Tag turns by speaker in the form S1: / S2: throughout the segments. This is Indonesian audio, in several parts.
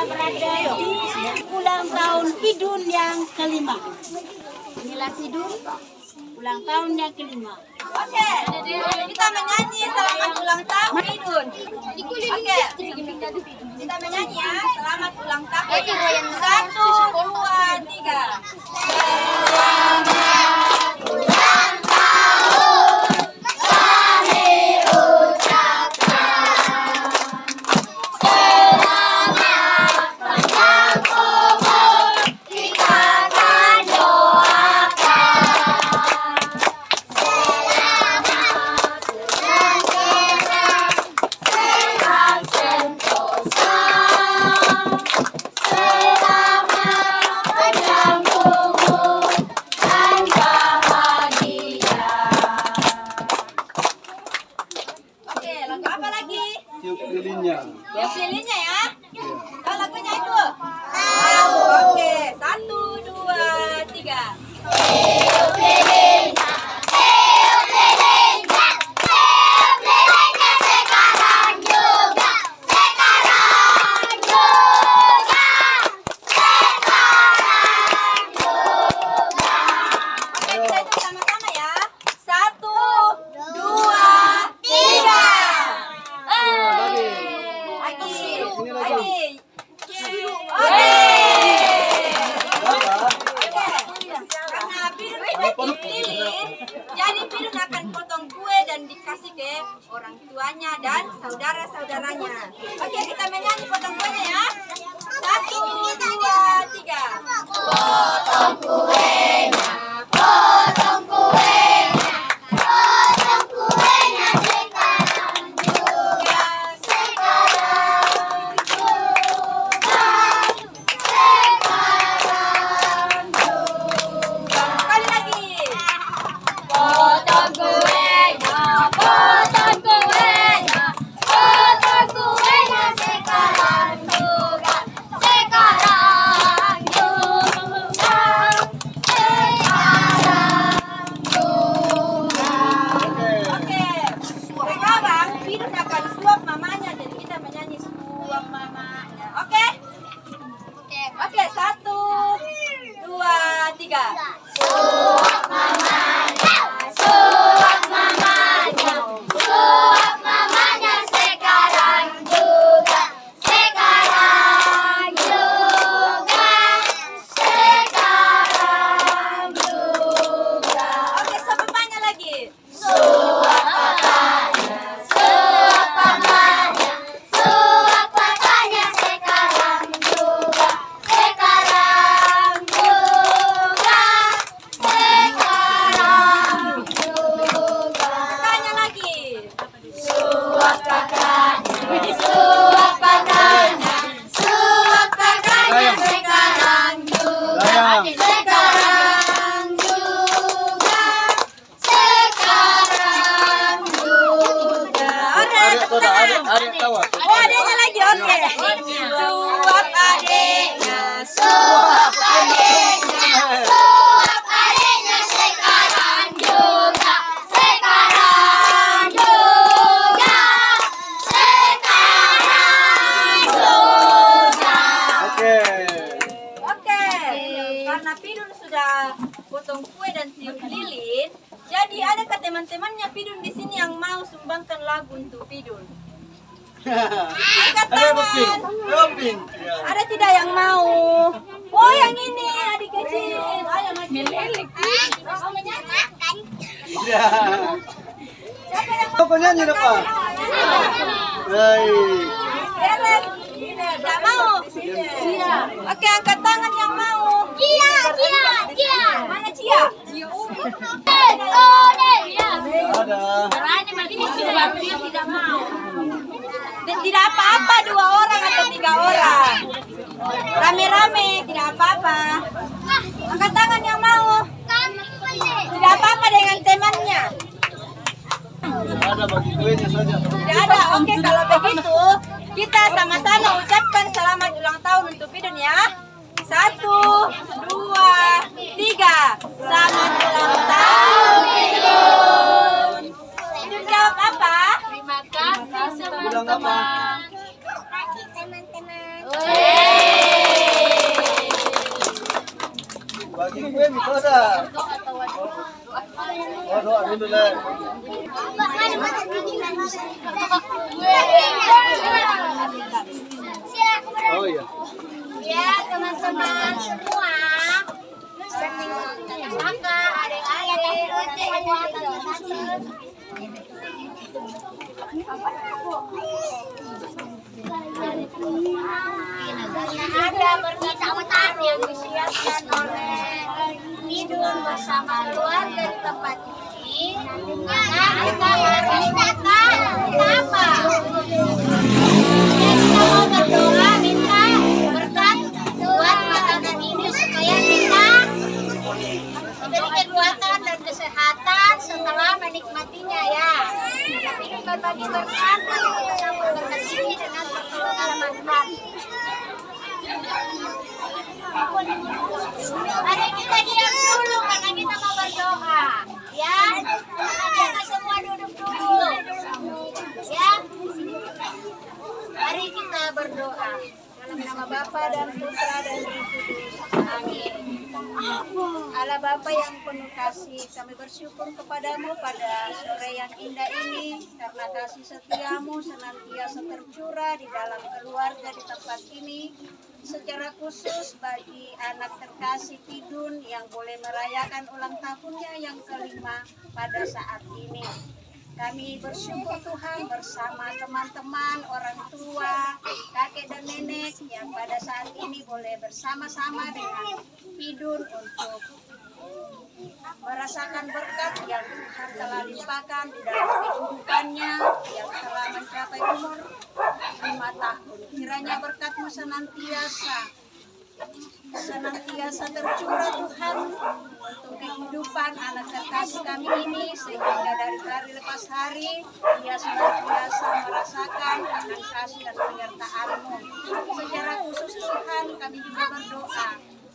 S1: berada di ulang tahun Pidun yang kelima. Inilah Pidun ulang tahun yang kelima.
S2: Oke, kita menyanyi selamat ulang tahun Pidun. Oke, kita menyanyi ya, selamat ulang tahun. 1, 2, 3.
S3: Tiup lilinnya.
S2: Tiup lilinnya ya. Tahu lagunya itu? Tahu. Oke, 1, 2, 3. Tiup lilinnya. Tiup lilinnya. Tiup lilinnya sekarang juga. Sekarang juga. Sekarang juga. Oke, kita itu sama-sama ya. 1, 2, 3. Jadi Pidun akan potong kue dan dikasih ke orang tuanya dan saudara-saudaranya. Oke, kita menyanyi potong kuenya ya. 1, 2, 3. Potong kuenya, potong kuenya, potong kuenya sekarang juga, sekarang juga, sekarang juga. Sekali lagi. Potong kuenya, potong kuenya, potong kuenya sekarang juga, sekarang juga, sekarang juga. Oke, sekarang Pidun akan suap mamanya dan kita menyanyi suap mamanya. Oke? Oke, 1, 2, 3. Suap mamanya, suap mamanya, suap mamanya sekarang juga, sekarang juga, sekarang juga. Oke, suap mamanya lagi. Suap papanya, suap papanya, suap papanya sekarang juga, sekarang juga, sekarang juga. Kakaknya lagi. Suap kakaknya, suap kakaknya, suap kakaknya sekarang juga, sekarang juga, sekarang juga.
S3: Ada tawa.
S2: Oh, adeknya lagi, oke. Suap adeknya, suap adeknya, suap adeknya sekarang juga, sekarang juga, sekarang juga.
S3: Oke.
S2: Oke, karena Pidun sudah potong kue dan tiup lilin, jadi adakah teman-temannya Pidun di sini yang mau sumbangkan lagu untuk Pidun? Angkat
S3: Ada
S2: tangan.
S3: ping. Ya.
S2: Ada tidak yang mau? Oh, yang ini adik kecil. Ayo maju. Melilik. Mau menyanyikan?
S3: Ya.
S2: Siapa yang
S3: Apa nyanyi apa? Baik.
S2: Beren. Tidak mau? Cia. Oke, angkat tangan yang mau. Cia. Mana Cia? Cia.
S3: Ada.
S2: Dia tidak mau. Dan tidak apa-apa 2 orang atau 3 orang. Rame-rame, tidak apa-apa. Angkat tangan yang mau. Tidak apa-apa dengan temannya.
S3: Ada bagi kuenya saja.
S2: Tidak ada. Oke, kalau begitu kita sama-sama ucapkan selamat ulang tahun untuk Pidun ya. 1, 2, 3. Selamat ulang tahun Pidun. Pidun jawab apa?
S1: Terima kasih
S3: Bilang apa?
S1: teman-teman.
S2: Terima kasih teman-teman.
S3: Gue bisa. Oh, doa dulu lah. Oh iya.
S1: Ya teman-teman semua, kakak, adik-adik, semua tante-tante. Ada berkat yang disiapkan oleh Pidun bersama keluarga di tempat ini. Maka kita harus apa? Kita mau berdoa minta berkat buat makanan ini supaya kita diberi kekuatan dan kesehatan setelah menikmatinya ya. Tapi ini berbagi berkat, mari kita sambut berkat ini dengan pertolongan Tuhan. Mari kita diam dulu karena kita mau berdoa, ya. Kita semua duduk dulu, ya. Mari kita berdoa dalam nama Bapa dan Putra dan Roh Kudus. Amin. Allah Bapa yang penuh kasih, kami bersyukur kepadamu pada sore yang indah ini karena kasih setiamu senantiasa tercurah di dalam keluarga di tempat ini. Secara khusus bagi anak terkasih Pidun yang boleh merayakan ulang tahunnya yang kelima pada saat ini. Kami bersyukur Tuhan bersama teman-teman, orang tua, kakek dan nenek yang pada saat ini boleh bersama-sama dengan Pidun untuk merasakan berkat yang Tuhan telah limpahkan di dalam kehidupannya yang telah mencapai umur 5 tahun. Kiranya berkat-Mu senantiasa tercurah Tuhan untuk kehidupan anak terkasih kami ini sehingga dari hari lepas hari dia senantiasa merasakan akan kasih dan penyertaan-Mu. Secara khusus Tuhan kami juga berdoa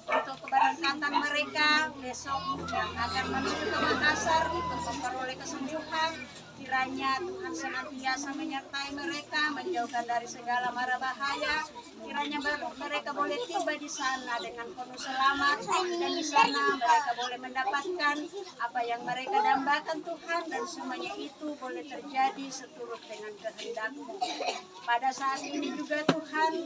S1: untuk keberangkatan mereka besok yang akan menuju ke Makassar untuk memperoleh kesembuhan. Kiranya Tuhan senantiasa menyertai mereka, menjauhkan dari segala mara bahaya. Kiranya mereka boleh tiba di sana dengan penuh selamat dan di sana mereka boleh mendapatkan apa yang mereka dambakan Tuhan dan semuanya itu boleh terjadi seturut dengan kehendak-Mu. Pada saat ini juga Tuhan,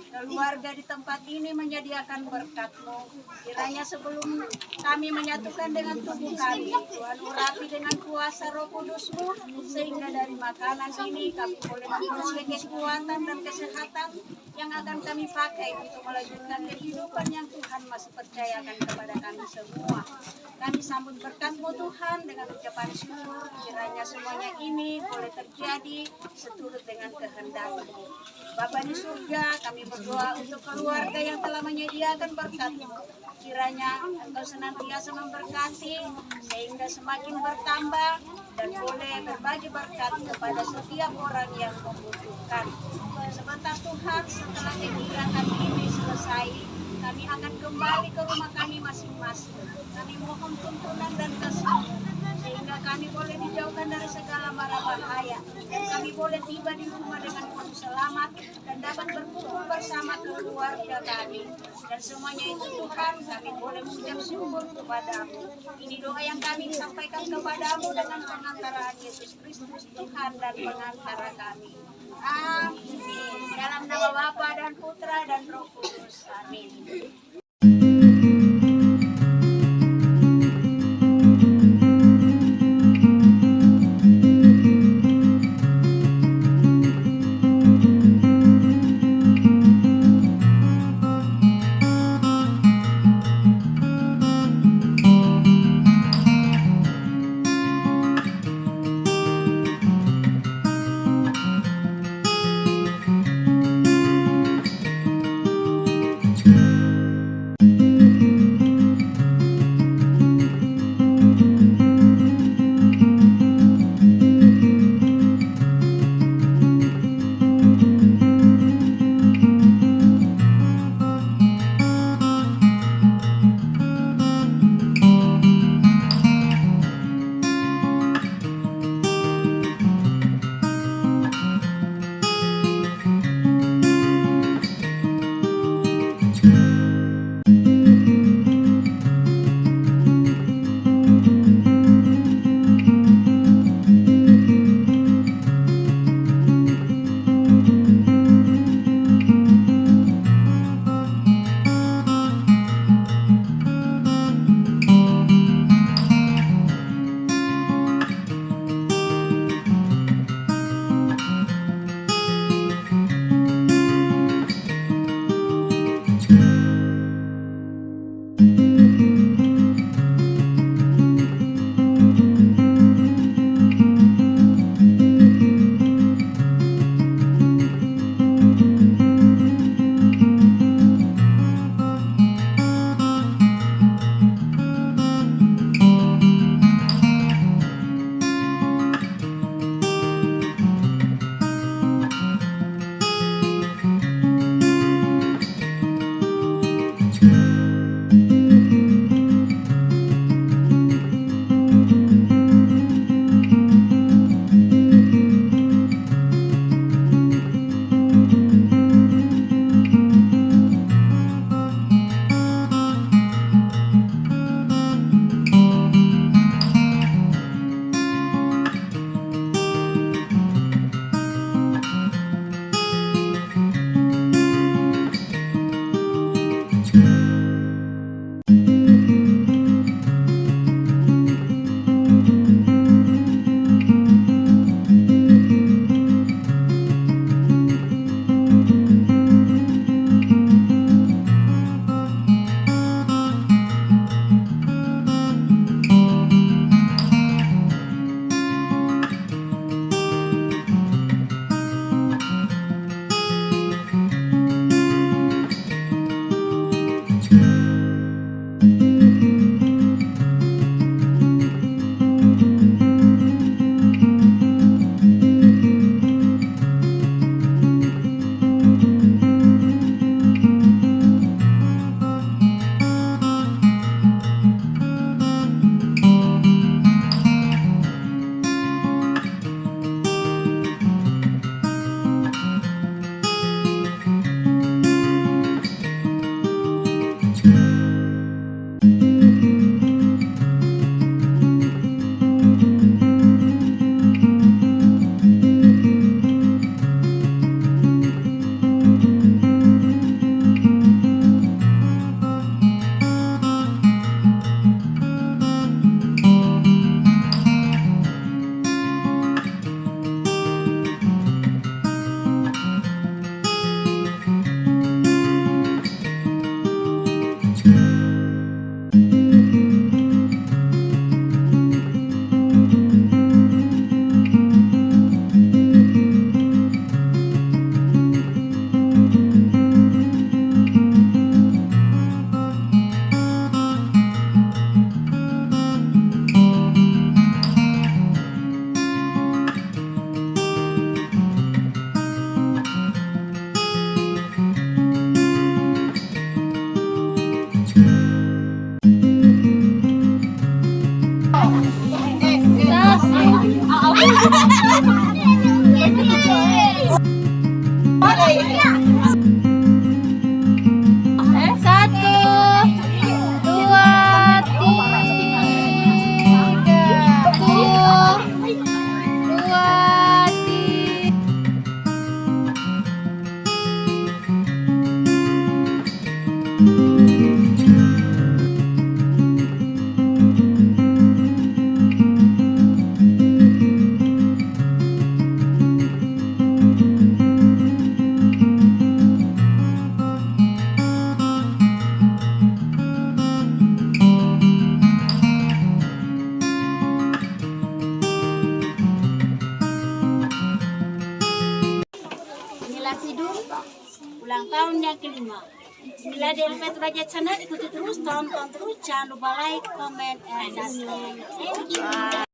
S1: keluarga di tempat ini menyediakan berkat-Mu. Kiranya sebelum kami menyatukan dengan tubuh kami, Tuhan urapi dengan kuasa Roh Kudus-Mu, sehingga dari makanan ini kami boleh memperoleh kekuatan dan kesehatan yang akan kami pakai untuk melanjutkan kehidupan yang Tuhan masih percayakan kepada kami semua. Kami sambut berkat-Mu Tuhan dengan ucapan syukur. Kiranya semuanya ini boleh terjadi seturut dengan kehendak-Mu. Bapa di surga, kami berdoa untuk keluarga yang telah menyediakan berkat-Mu. Kiranya Engkau senantiasa memberkati sehingga semakin bertambah dan boleh berbagi berkat kepada setiap orang yang membutuhkan. Sebentar Tuhan, setelah kegiatan ini selesai, kami akan kembali ke rumah kami masing-masing. Kami mohon tuntunan dan kasih sehingga kami boleh dijauhkan dari segala mara bahaya dan kami boleh tiba di rumah dengan penuh selamat dan dapat berkumpul bersama keluarga kami. Dan semuanya itu Tuhan, kami boleh mengucap syukur kepada-Mu. Ini doa yang kami sampaikan kepada-Mu dengan pengantaraan Yesus Kristus Tuhan dan pengantara kami. Amin. Dalam nama Bapa dan Putra dan Roh Kudus. Amin. Lapidum, ulang tahun yang kelima. Bila di LP Derajat Channel, ikuti terus, tonton terus, jangan lupa like, comment, and subscribe. Thank you.